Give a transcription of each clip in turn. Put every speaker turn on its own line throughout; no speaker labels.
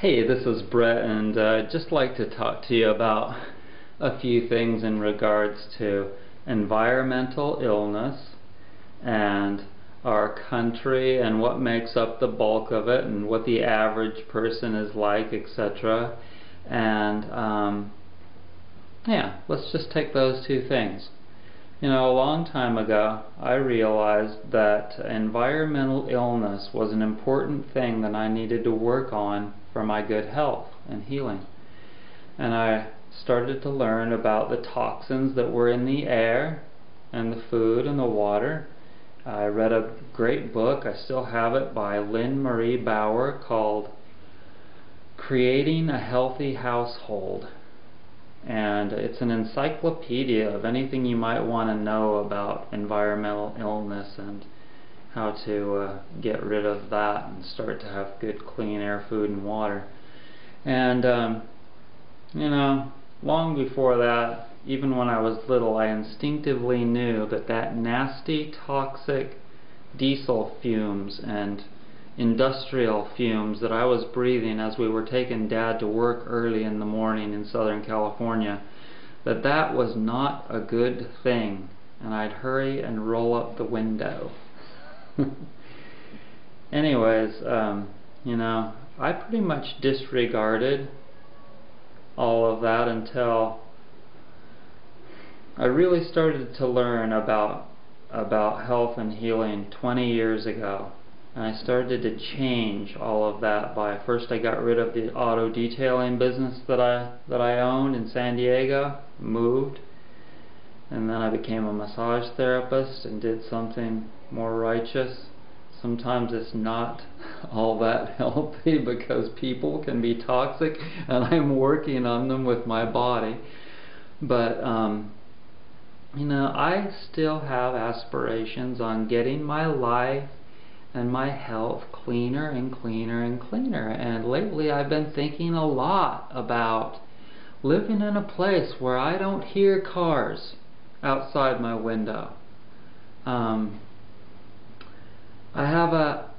Hey, this is Brett, and I'd just like to talk to you about a few things in regards to environmental illness and our country and what makes up the bulk of it and what the average person is like, etc. And yeah, let's just take those two things. You know, a long time ago, I realized that environmental illness was an important thing that I needed to work on for my good health and healing. And I started to learn about the toxins that were in the air and the food and the water. I read a great book, I still have it, by Lynn Marie Bauer called Creating a Healthy Household. And it's an encyclopedia of anything you might want to know about environmental illness and how to get rid of that and start to have good clean air, food, and water. And you know, long before that, even when I was little, I instinctively knew that that nasty, toxic diesel fumes and industrial fumes that I was breathing as we were taking Dad to work early in the morning in Southern California, that was not a good thing, and I'd hurry and roll up the window. Anyways, you know, I pretty much disregarded all of that until I really started to learn about health and healing 20 years ago. And I started to change all of that by, first I got rid of the auto detailing business that I owned in San Diego, moved, and then I became a massage therapist and did something more righteous. Sometimes it's not all that healthy because people can be toxic, and I'm working on them with my body. But you know, I still have aspirations on getting my life and my health cleaner and cleaner and cleaner. And lately I've been thinking a lot about living in a place where I don't hear cars outside my window. I have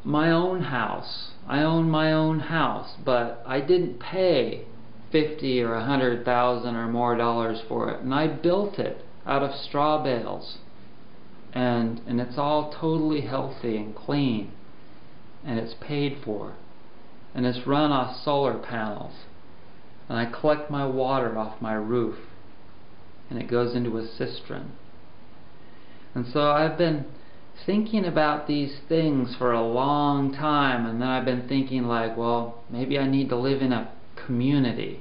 my own house. I own my own house, but I didn't pay $50,000 or $100,000 or more dollars for it, and I built it out of straw bales. And it's all totally healthy and clean, and it's paid for, and it's run off solar panels, and I collect my water off my roof, and it goes into a cistern. And so I've been thinking about these things for a long time, and then I've been thinking like, well, maybe I need to live in a community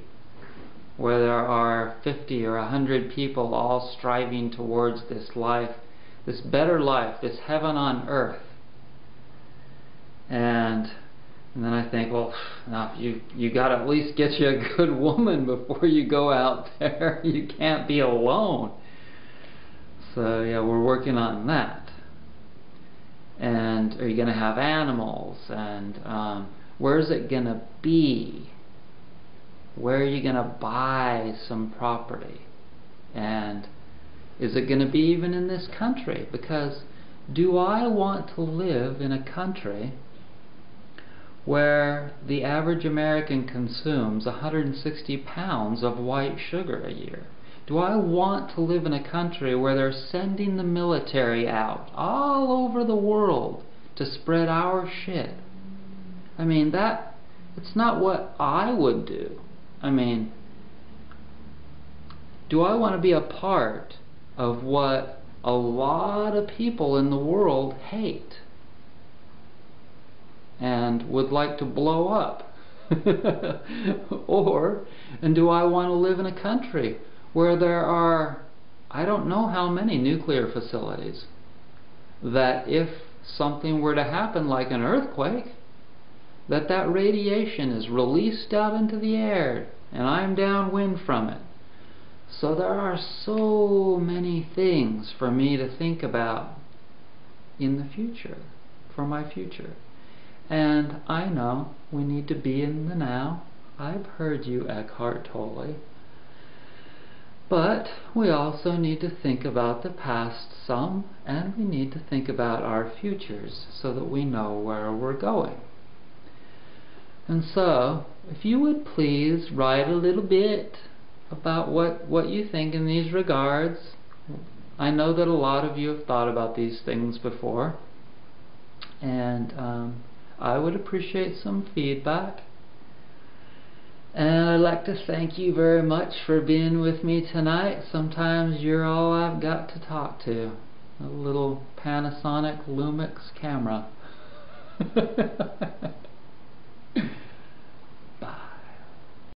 where there are 50 or 100 people all striving towards this life, this better life, this heaven on earth. And then I think, well, now you got to at least get you a good woman before you go out there. You can't be alone. So yeah, we're working on that. And are you going to have animals? And where's it going to be? Where are you going to buy some property? And is it going to be even in this country? Because do I want to live in a country where the average American consumes 160 pounds of white sugar a year? Do I want to live in a country where they're sending the military out all over the world to spread our shit? I mean, it's not what I would do. I mean, do I want to be a part of what a lot of people in the world hate and would like to blow up? And do I want to live in a country where there are, I don't know how many nuclear facilities, that if something were to happen like an earthquake, that radiation is released out into the air and I'm downwind from it? So there are so many things for me to think about in the future, for my future. And I know we need to be in the now. I've heard you, Eckhart Tolle. But we also need to think about the past some, and we need to think about our futures so that we know where we're going. And so, if you would please write a little bit about what you think in these regards. I know that a lot of you have thought about these things before, and I would appreciate some feedback. And I'd like to thank you very much for being with me tonight. Sometimes you're all I've got to talk to. A little Panasonic Lumix camera.